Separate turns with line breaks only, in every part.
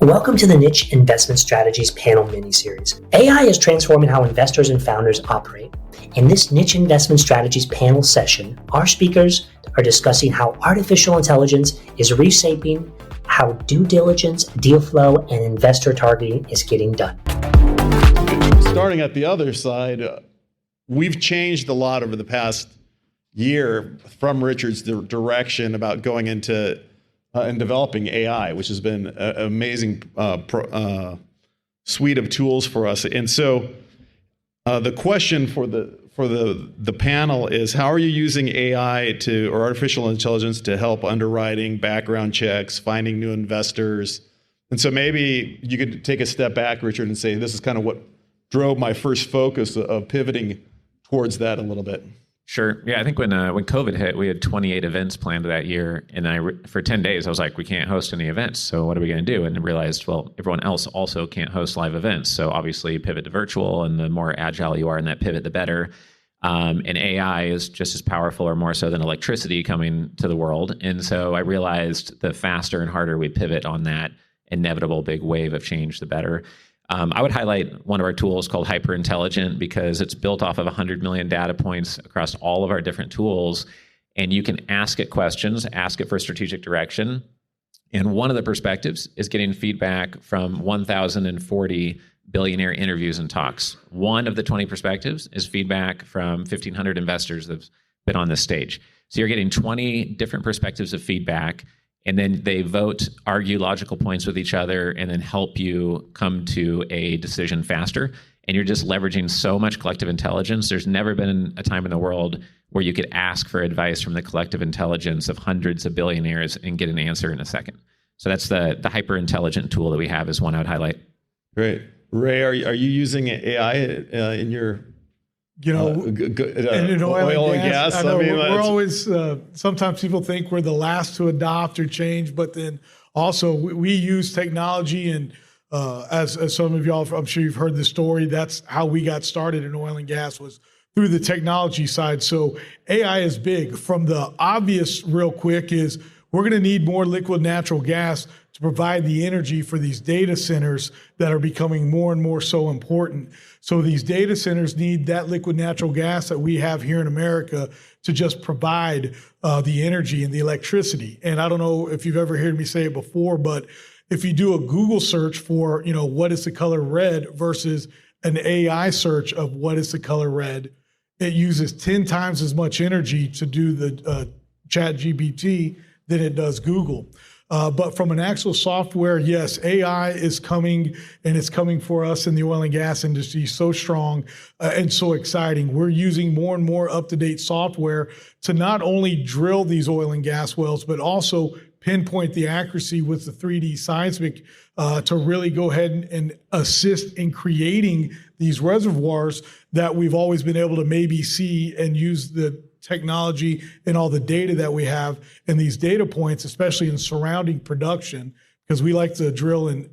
Welcome to the Niche Investment Strategies panel mini-series. AI is transforming how investors and founders operate. In this Niche Investment Strategies panel session, our speakers are discussing how artificial intelligence is reshaping how due diligence, deal flow, and investor targeting is getting done.
Starting at the other side, we've changed a lot over the past year from Richard's direction about going into and developing AI, which has been an amazing suite of tools for us. And so the question for the panel is, how are you using AI or artificial intelligence to help underwriting, background checks, finding new investors? And so maybe you could take a step back, Richard, and say, this is kind of what drove my first focus of pivoting towards that a little bit.
Sure. Yeah, I think when COVID hit, we had 28 events planned that year, and for 10 days I was like, we can't host any events. So what are we going to do? And I realized, well, everyone else also can't host live events. So obviously, pivot to virtual, and the more agile you are in that pivot, the better. And AI is just as powerful or more so than electricity coming to the world. And so I realized the faster and harder we pivot on that inevitable big wave of change, the better. I would highlight one of our tools called HyperIntelligent because it's built off of 100 million data points across all of our different tools. And you can ask it questions, ask it for strategic direction. And one of the perspectives is getting feedback from 1,040 billionaire interviews and talks. One of the 20 perspectives is feedback from 1,500 investors that have been on this stage. So you're getting 20 different perspectives of feedback. And then they vote, argue logical points with each other, and then help you come to a decision faster. And you're just leveraging so much collective intelligence. There's never been a time in the world where you could ask for advice from the collective intelligence of hundreds of billionaires and get an answer in a second. So that's the hyper-intelligent tool that we have is one I would highlight.
Great. Ray, are you using AI in your...
in oil and gas.
I know,
we're always, sometimes people think we're the last to adopt or change, but then also we use technology, and as some of y'all, I'm sure you've heard the story, that's how we got started in oil and gas, was through the technology side. So AI is big. From the obvious real quick is we're going to need more liquid natural gas to provide the energy for these data centers that are becoming more and more so important. So these data centers need that liquid natural gas that we have here in America to just provide the energy and the electricity. And I don't know if you've ever heard me say it before, but if you do a Google search for, what is the color red versus an AI search of what is the color red, it uses 10 times as much energy to do the ChatGPT than it does Google. But from an actual software, yes, AI is coming, and it's coming for us in the oil and gas industry so strong and so exciting. We're using more and more up-to-date software to not only drill these oil and gas wells, but also pinpoint the accuracy with the 3D seismic to really go ahead and assist in creating these reservoirs that we've always been able to maybe see and use the technology and all the data that we have and these data points, especially in surrounding production, because we like to drill in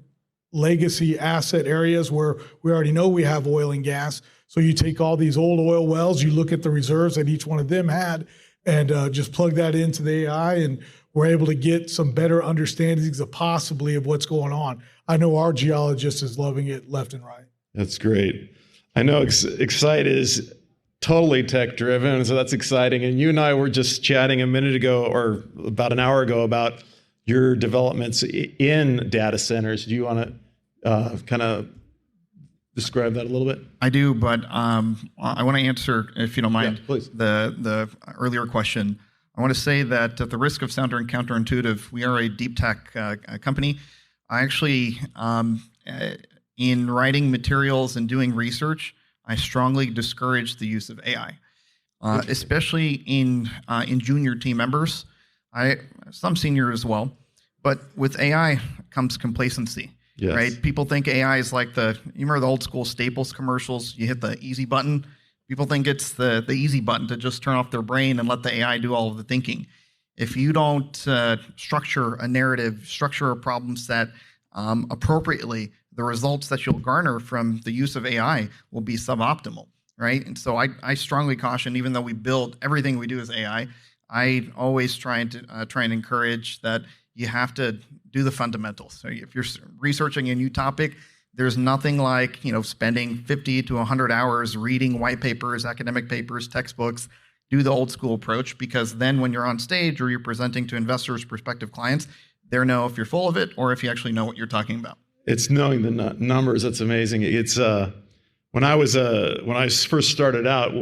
legacy asset areas where we already know we have oil and gas. So you take all these old oil wells, you look at the reserves that each one of them had, and just plug that into the AI, and we're able to get some better understandings of possibly of what's going on. I know our geologist is loving it left and right.
That's great. I know Excite is totally tech driven, so that's exciting. And you and I were just chatting a minute ago, or about an hour ago, about your developments in data centers. Do you want to kind of describe that a little bit?
I do, but I want to answer, if you don't mind,
please.
The earlier question. I want to say that at the risk of sounding counterintuitive, we are a deep tech company. I actually, in writing materials and doing research, I strongly discourage the use of AI, especially in junior team members. Some senior as well, but with AI comes complacency.
Yes.
Right? People think AI is like you remember the old school Staples commercials? You hit the easy button. People think it's the easy button to just turn off their brain and let the AI do all of the thinking. If you don't structure a narrative, structure a problem set appropriately, the results that you'll garner from the use of AI will be suboptimal, right? And so I strongly caution, even though we build everything we do as AI, I always try and encourage that you have to do the fundamentals. So if you're researching a new topic, there's nothing like, spending 50 to 100 hours reading white papers, academic papers, textbooks. Do the old school approach, because then when you're on stage or you're presenting to investors, prospective clients, they know if you're full of it or if you actually know what you're talking about.
It's knowing the numbers that's amazing. It's when I first started out,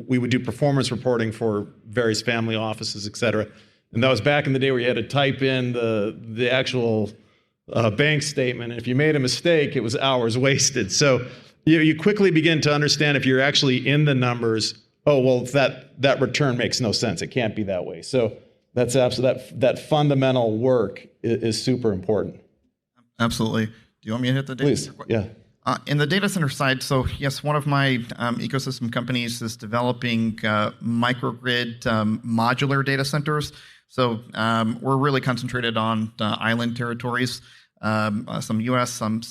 we would do performance reporting for various family offices, et cetera. And that was back in the day where you had to type in the actual bank statement. And if you made a mistake, it was hours wasted. So you quickly begin to understand if you're actually in the numbers. Oh, well, that return makes no sense. It can't be that way. So that's absolutely that fundamental work is super important.
Absolutely. Do you want me to hit the data?
Please. Yeah.
In the data center side, so yes, one of my ecosystem companies is developing microgrid modular data centers. So we're really concentrated on island territories, some U.S., some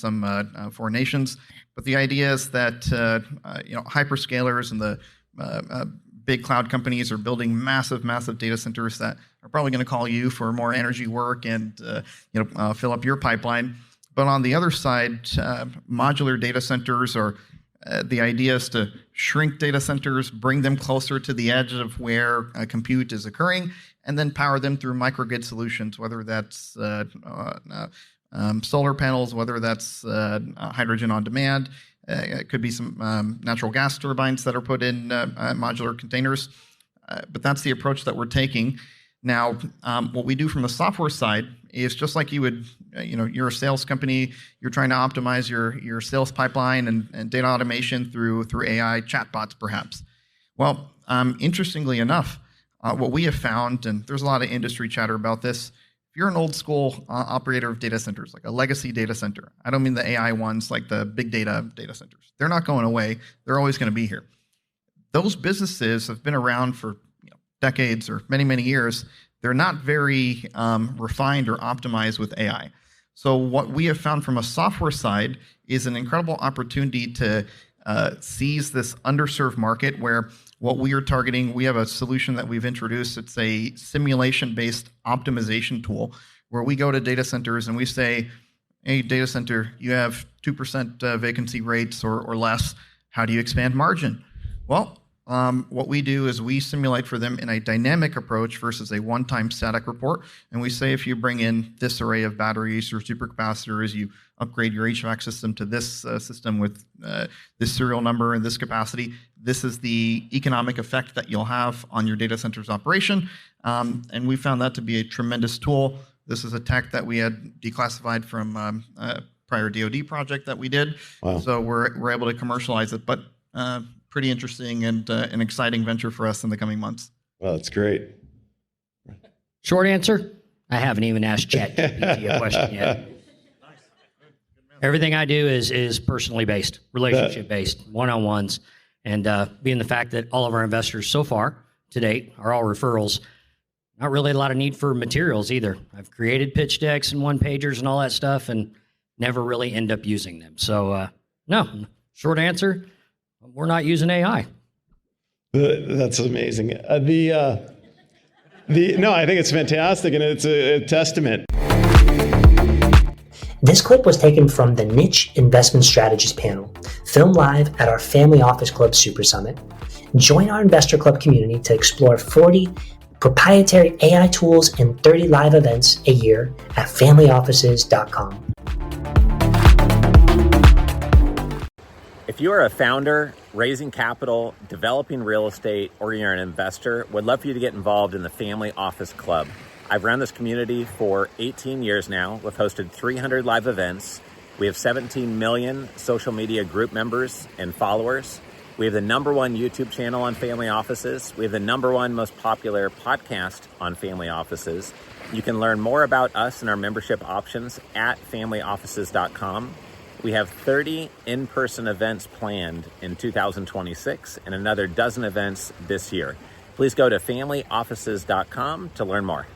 foreign nations. But the idea is that hyperscalers and the big cloud companies are building massive data centers that are probably going to call you for more energy work and fill up your pipeline. But on the other side, modular data centers are the idea is to shrink data centers, bring them closer to the edge of where compute is occurring, and then power them through microgrid solutions, whether that's solar panels, whether that's hydrogen on demand. It could be some natural gas turbines that are put in modular containers. But that's the approach that we're taking. Now, what we do from the software side is just like you would, you're a sales company, you're trying to optimize your sales pipeline and data automation through AI chatbots, perhaps. Well, interestingly enough, what we have found, and there's a lot of industry chatter about this, if you're an old school operator of data centers, like a legacy data center, I don't mean the AI ones like the big data centers. They're not going away. They're always going to be here. Those businesses have been around for decades or many years. They're not very refined or optimized with AI. So what we have found from a software side is an incredible opportunity to seize this underserved market where what we are targeting, we have a solution that we've introduced. It's a simulation-based optimization tool where we go to data centers and we say, hey, data center, you have 2% vacancy rates or less. How do you expand margin? Well, what we do is we simulate for them in a dynamic approach versus a one-time static report. And we say if you bring in this array of batteries or supercapacitors, you upgrade your HVAC system to this system with this serial number and this capacity, this is the economic effect that you'll have on your data center's operation. And we found that to be a tremendous tool. This is a tech that we had declassified from a prior DoD project that we did.
Wow.
So we're able to commercialize it. But pretty interesting and an exciting venture for us in the coming months.
Well, that's great.
Short answer, I haven't even asked ChatGPT a question yet. Everything I do is personally based, relationship based, one-on-ones. And being the fact that all of our investors so far to date are all referrals, not really a lot of need for materials either. I've created pitch decks and one-pagers and all that stuff and never really end up using them. So no, short answer, we're not using AI.
That's amazing. No, I think it's fantastic, and it's a testament.
This clip was taken from the Niche Investment Strategies panel, filmed live at our Family Office Club Super Summit. Join our Investor Club community to explore 40 proprietary AI tools and 30 live events a year at familyoffices.com.
If you are a founder, raising capital, developing real estate, or you're an investor, would love for you to get involved in the Family Office Club. I've run this community for 18 years now. We've hosted 300 live events. We have 17 million social media group members and followers. We have the #1 YouTube channel on family offices. We have the #1 most popular podcast on family offices. You can learn more about us and our membership options at familyoffices.com. We have 30 in-person events planned in 2026 and another dozen events this year. Please go to familyoffices.com to learn more.